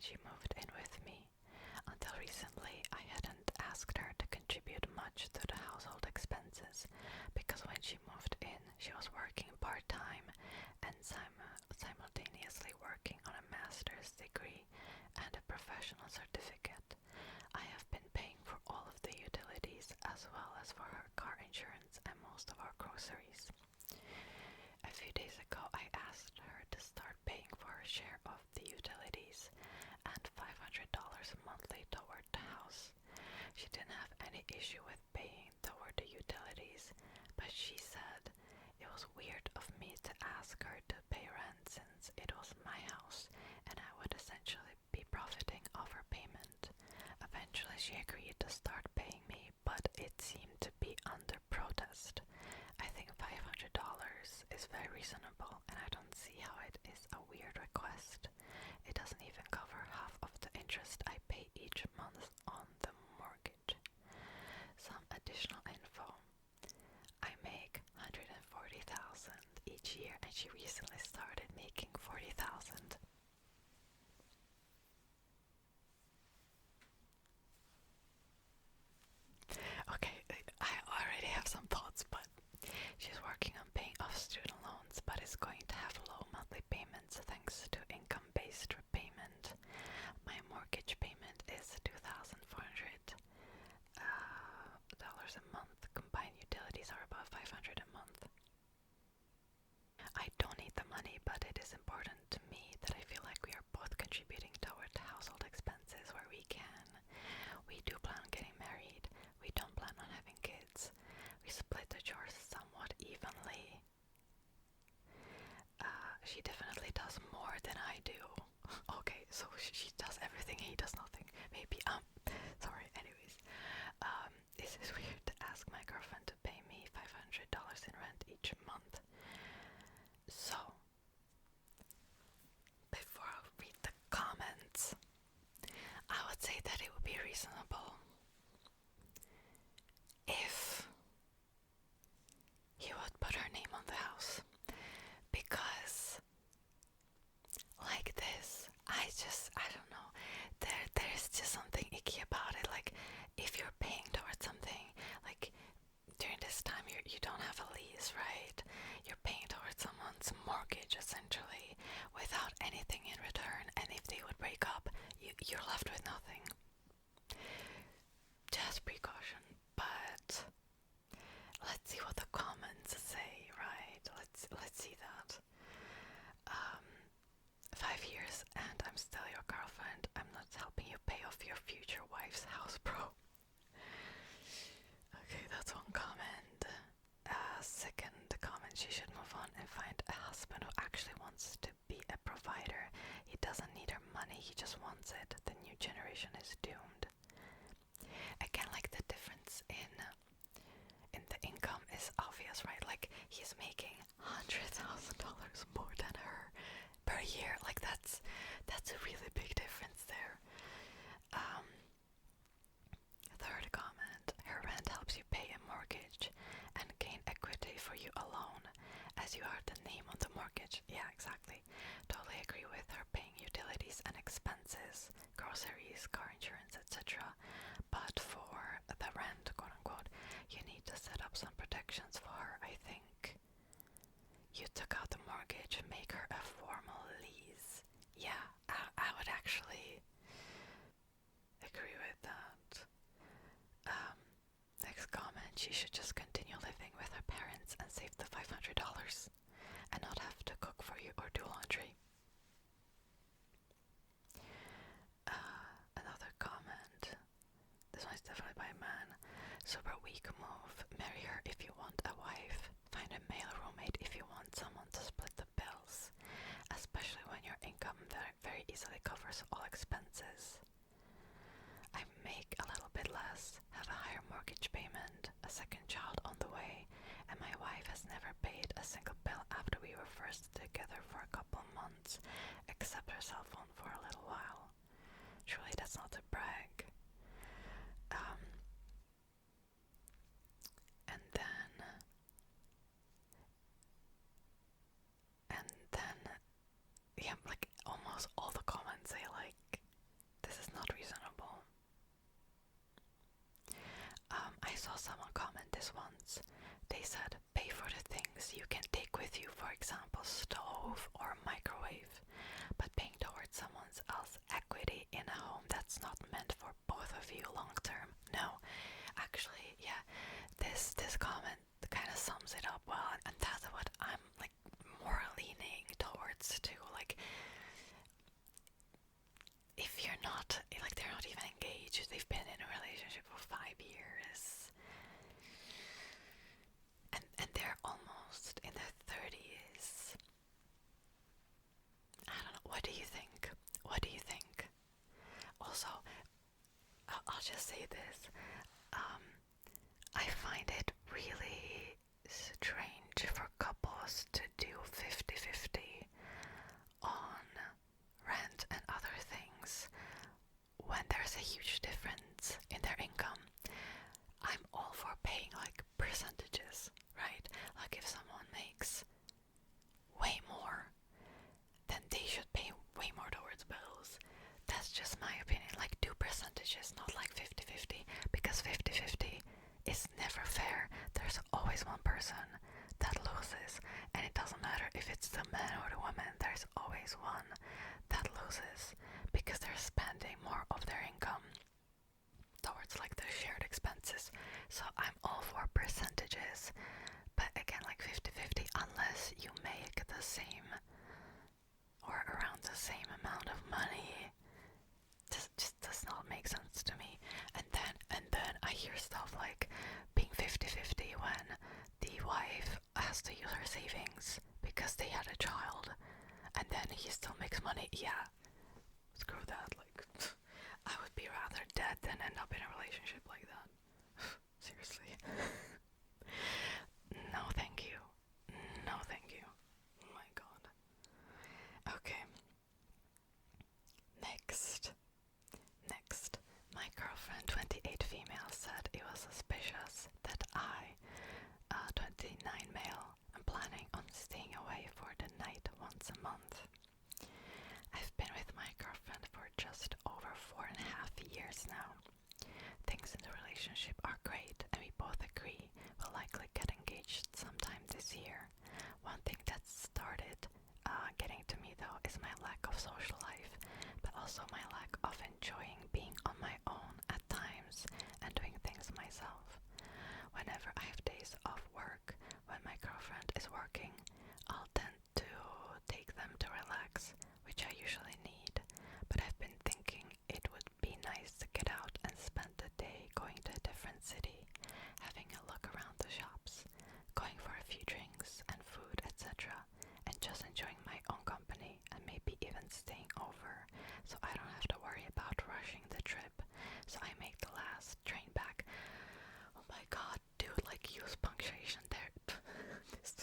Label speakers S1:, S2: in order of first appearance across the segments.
S1: she moved in with me. Until recently, I hadn't asked her to contribute much to the household expenses, because when she moved in, she was working part-time and simultaneously working on a master's degree and a professional certificate. I have been paying for all of the utilities as well as for her car insurance and most of our groceries. A few days ago, I asked her to start paying for her share of the utilities and $500 monthly toward the house. She didn't have any issue with paying toward the utilities, but she said it was weird of me to ask her to pay rent since it was my house and I would essentially be profiting off her payment. Eventually she agreed to start paying me, but it seemed to be under protest. I think $500 is very reasonable, and I don't see how it is a weird request. It doesn't even cover half of the interest I pay each month on the mortgage. Some additional info. I make $140,000 each year, and she recently started making $40,000. Okay, I already have some thoughts, but she's working on paying off student loans, but is going to have low monthly payments thanks to income-based repayment. My mortgage payment is $2,400 a month. Combined utilities are about $500 a month. I don't need the money, but it is important to me that I feel like we are both contributing toward household expenses where we can. We do plan on getting married. We don't plan on having kids. We split the chores somewhat evenly. She definitely does more than I do. Okay, so she does everything, he does nothing. Maybe, sorry, anyways. This is weird to ask my girlfriend to pay me $500 in rent each month. So, before I read the comments, I would say that it would be reasonable if you would put her name on the house, because like this, I don't know, there's just something icky about it. Like, if you're paying towards something, like during this time you don't have a lease, right? You're paying towards someone's mortgage essentially without anything in return, and if they would break up, you're left with nothing. Just precaution. But let's see what the comments say, right? Let's see that. 5 years and I'm still your girlfriend. I'm not helping you pay off your future wife's house, bro. Okay, that's one comment. Second comment, she should move on and find a husband who actually wants to be a provider. He doesn't need her money, he just wants it. The new generation is doomed. Again, like, the difference in the income is obvious, right? Like, he's making $100,000 more than her per year. Like, that's a really big difference there. Third comment, her rent helps you pay a mortgage and gain equity for you alone, as you are the name on the mortgage. Yeah, exactly. Totally agree with her paying utilities and expenses, groceries, car insurance, etc. But for the rent, quote unquote, you need to set up some protections for her, I think. You took out the mortgage and make her a formal lease. Yeah, I would actually agree with that. Next comment, she should just continue living with her parents and save the $500 and not have to cook for you or do laundry. Another comment, this one's definitely by a man. Super weak move, marry her if you want a wife, find a male roommate if you want someone to split the bills, especially when your income very easily covers all expenses. I make a little bit less, have a higher mortgage payment, a second child on the way, and my wife has never paid a single bill after we were first together for a couple months, except her cell phone for a little while. Truly, that's not a brag. And then, yeah, like, almost all the comments say, like, someone comment this once. They said, pay for the things you can take with you, for example, stove or microwave. But paying towards someone else's equity in a home that's not meant for both of you long term. No, actually, yeah, this comment kind of sums it up well, and that's what I'm like more leaning towards too. Like, if you're not, like, they're not even engaged, they've been in a relationship for 5 years, and they're almost in their 30s. I don't know. What do you think? What do you think? Also, I'll just say this. I find it really strange for couples to do 50-50 on rent and other things when there's a huge difference in their income. I'm all for paying like percentages, right? Like if someone makes way more, then they should pay way more towards bills. That's just my opinion. Like, do percentages, not like 50-50, because 50-50 is never fair. There's always one person that loses, and it doesn't matter if it's the man or the woman, there's always one that loses because they're spending more of their income towards like the shared expenses. So I'm all for percentages, but again, like 50-50, unless you make the same or around the same amount of money, this just does not make sense to me. And then I hear stuff like being 50-50 when the wife has to use her savings because they had a child, and then he still makes money. Yeah, screw that. Like, I would be rather dead than end up in a relationship like that. Seriously. No, thank you. No, thank you. Oh my god. Okay. Next, my girlfriend, 28 female, said it was suspicious that I, 29 male, am planning on staying away for the night once a month. I've been with my girlfriend for just over 4.5 years now. Things in the relationship are great, and we both agree we'll likely get engaged sometime this year. One thing that started getting to me though is my lack of social life, but also my lack of enjoying being on my own at times and doing things myself. Whenever I have days off work, when my girlfriend is working, I'll tend to take them to relax, which I usually need, but I've been thinking it would be nice to get out and spend the day going to a different city, having a look around the shops, going for a few drinks and food, etc., and just enjoying my own company and maybe even staying over, so I don't have to worry about rushing the trip, so I make the last train back. Oh my god, dude, like, use punctuation there. This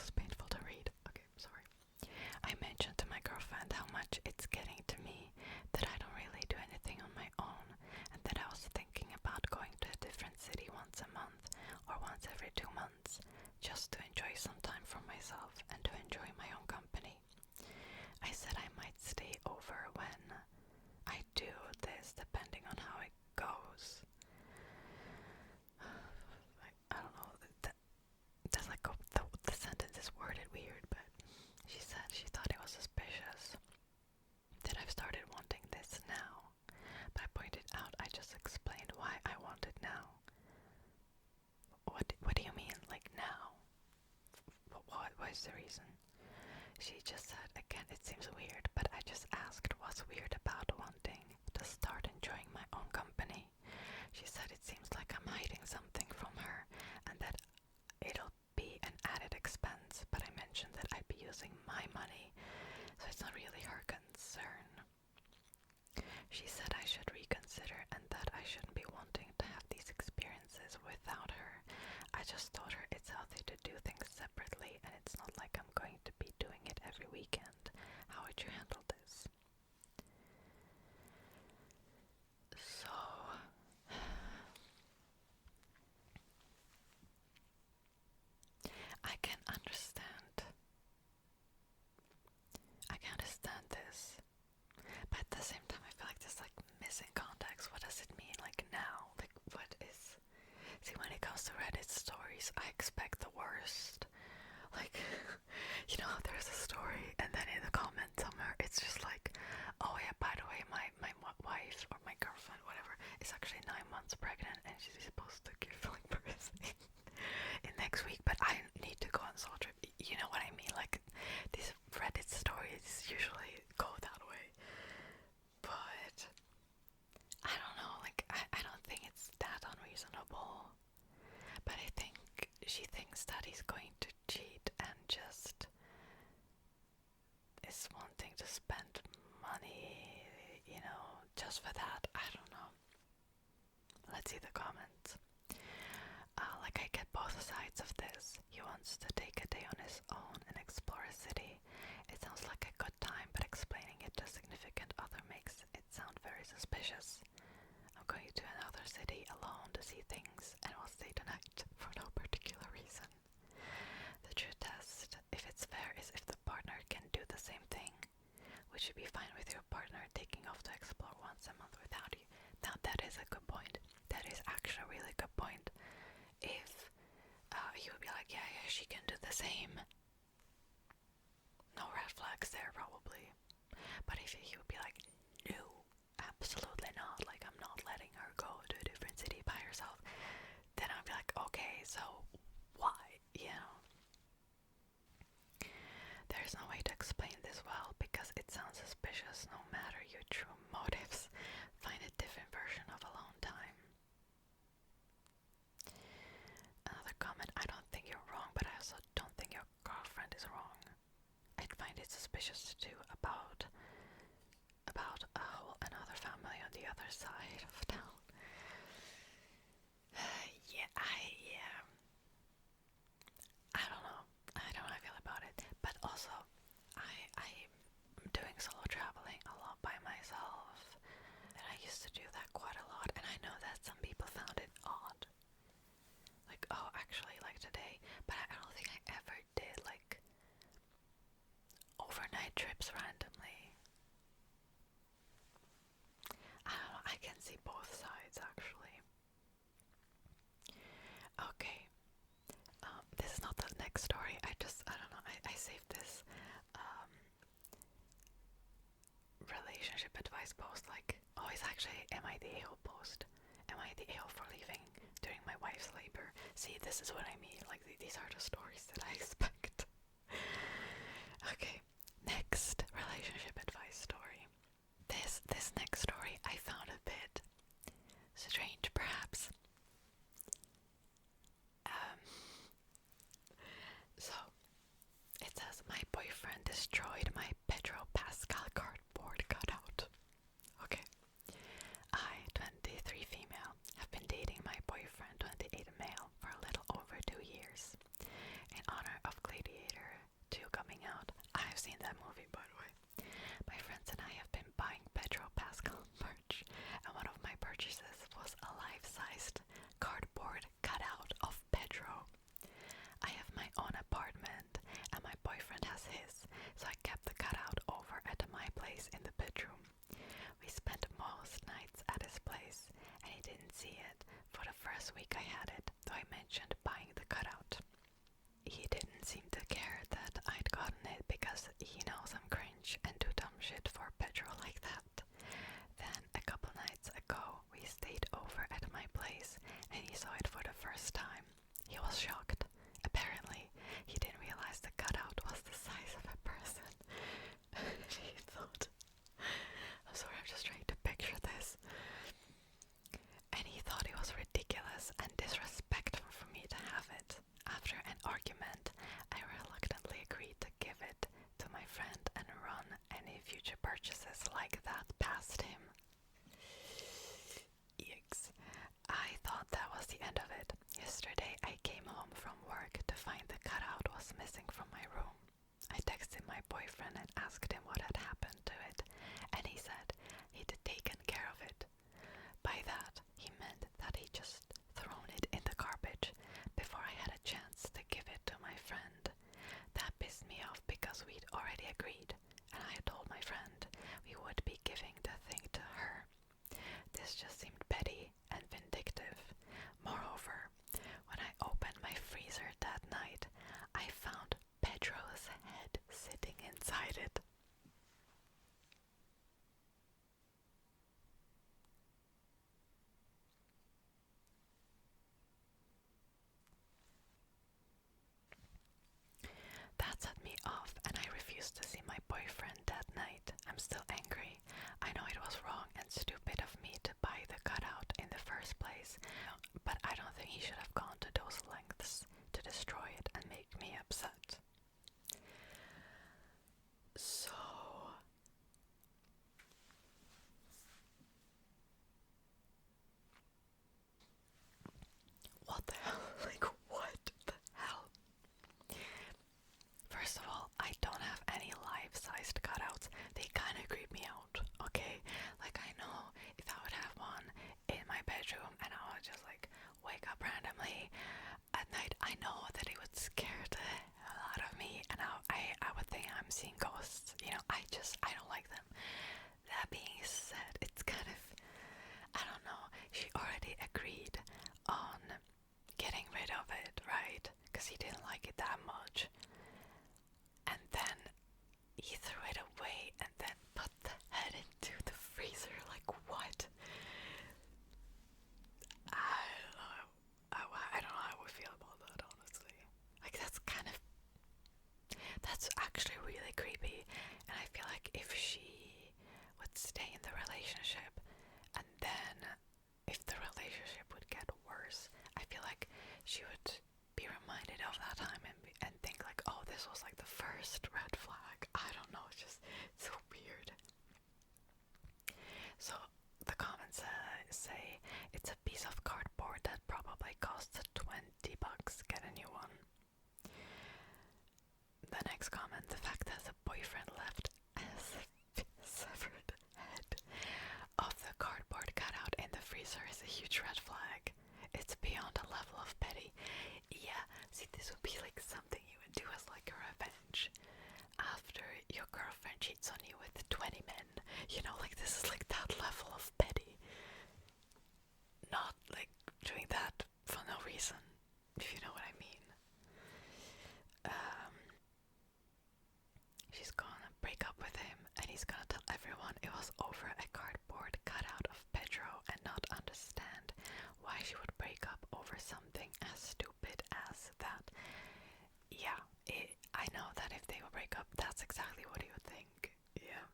S1: is painful to read. Okay, sorry. I mentioned to my girlfriend how much it's getting to me that I don't really do anything on my own, and that I was thinking about going to a different city once a month or once every 2 months, just to enjoy some time for myself and to enjoy my own company. I said I might stay over when I do this, depending on how it goes. I don't know, that's like the sentence is worded weird, but she said she thought it was suspicious that I've started wanting this now, but I pointed out I just explained why I want it now. What do you mean, like, now? What is the reason? She just said, again, it seems weird, but I just asked what's weird about wanting to start enjoying my own company. She said it seems like I'm hiding something from her and that it'll be an added expense, but I mentioned that I'd be using my money, so it's not really her concern. She said I should reconsider and that I shouldn't be wanting to have these experiences without her. I just told her it's healthy to do things separately, and it's not like I'm going to be doing it every weekend. she's supposed to give like birthday in next week, but I need to go on soul trip. You know what I mean? Like these Reddit stories usually go that way, but I don't know. Like I don't think it's that unreasonable. But I think she thinks that he's going to cheat and just is wanting to spend money, you know, just for that. I don't know. Let's see the comments. Like I get both sides of this. He wants to take a day on his own and explore a city. It sounds like a good time, but explaining it to a significant other makes it sound very suspicious. I'm going to another city alone to see things and will stay tonight for no particular reason. The true test, if it's fair, is if the partner can do the same thing. Would you be fine with your partner taking off to explore once a month without you? Now that is a good point. That is actually a really good point. If he would be like, yeah, she can do the same. No red flags there probably. But if he would be like, no, absolutely not. Like I'm not letting her go to a different city by herself. Then I'd be like, okay, so why? You know. There's no way to explain this well because it sounds suspicious no matter your true motives. Find a different version of alone time. Another comment, I don't think you're wrong, but I also don't think your girlfriend is wrong. I'd find it suspicious too about a whole another family on the other side of town. Yeah, I don't know. I don't know how I feel about it. But also, I'm doing solo traveling a lot by myself. And I used to do that quite a lot. And I know that some people found it odd. Like, oh, actually, like today. But I don't think I ever did, like, overnight trips randomly. I don't know. I can see both sides, actually. Okay. This is not the next story. I don't know. I saved this relationship advice post. Like, oh, it's actually am I the a-hole post. Am I the a-hole for leaving during my wife's labor? See, this is what I mean. Like, these are the stories that I expect. Okay, next relationship advice story. This next story I found a bit strange, perhaps. So, it says, my boyfriend destroyed my Pedro Pascal cardboard cutout. Okay. I, 23 female, have been dating my boyfriend, 28 male, for a little over 2 years. In honor of Gladiator 2 coming out, I have seen that movie, by the way. My friends and I have been buying Pedro Pascal merch, and one of my purchases was a life-sized cardboard cutout of Pedro. I have my own apartment, and my boyfriend has his, so I kept the cutout over at my place in the bedroom. We spent most nights at his place, and he didn't see it for the first week I had it, though I mentioned buying the cutout. He didn't seem to care that I'd gotten it because he knows I'm cringe and do dumb shit for Pedro like that. Then, a couple nights ago, we stayed over at my place, and he saw it for the first time. He was shocked. Apparently, he didn't realize the cutout was the size of a person. He thought... I'm sorry, I'm just trying to picture this. And he thought it was ridiculous and disrespectful my boyfriend that night. I'm still angry. I know it was wrong and stupid of me to buy the cutout in the first place, but I don't think he should have gone to those lengths to destroy it and make me upset. So what the hell? Like, what the hell? First of all, I don't have any life-sized cutouts. They kind of creep me out, okay? Like, I know if I would have one in my bedroom and I would just like wake up randomly at night, I know that it would scare the hell out of me, and I would think I'm seeing ghosts. You know, I don't like them. That being said, it's kind of, I don't know, she already agreed on getting rid of it, right? Because he didn't like it that much. And then he threw it away and then put the head into the freezer. Like, what? I don't know how I would feel about that, honestly. Like, that's actually really creepy. And I feel like if she would stay in the relationship and then if the relationship would get worse, I feel like she would be reminded of that time and think like, oh, this was like the first red flag. I don't know, it's so weird. So the comments say it's a piece of cardboard that probably costs $20. Get a new one. The next comment, the fact that the boyfriend left a severed head of the cardboard cutout in the freezer is a huge red flag. It's beyond a level of petty. Yeah, see, this would be like something you would do as like a revenge after your girlfriend cheats on you with 20 men. You know, like this is like that level of petty. Not like doing that for no reason, if you know what I mean. She's gonna break up with him and he's gonna tell everyone it was over a cardboard cutout of Pedro and not understand why she would break up over something as stupid as that. Yeah, I know that if they would break up, that's exactly what he would think. Yeah.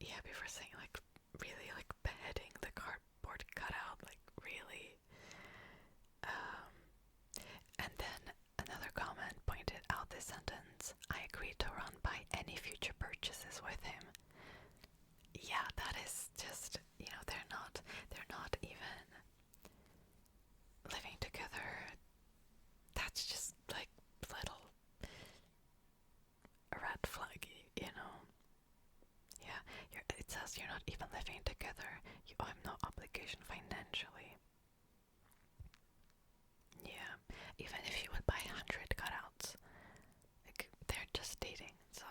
S1: Yeah, before saying like really like beheading the cardboard cutout, like really. And then another comment pointed out this sentence: I agreed to run by any future purchases with him. Yeah, that is just, you know, they're not even living together. That's just like little red flaggy, you know. Yeah, it says you're not even living together. You have no obligation financially. Yeah, even if you would buy 100 cutouts, like they're just dating, so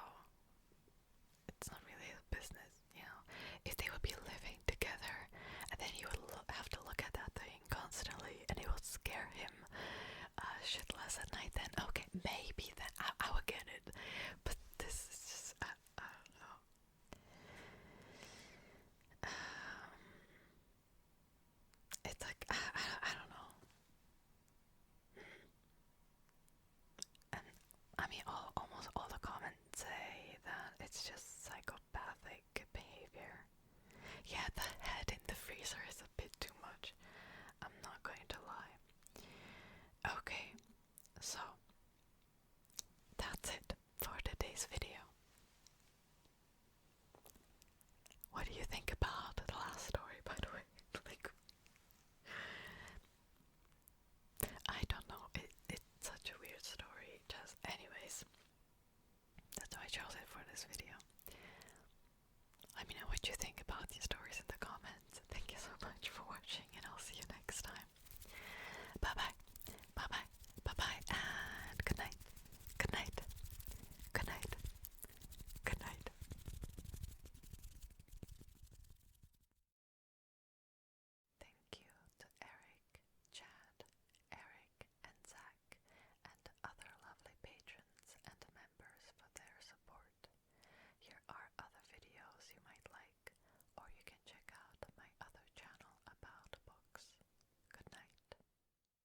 S1: it's not really a business, you know. If they would be living together, and then you would have to look at that thing constantly, and it would scare him shitless at night, then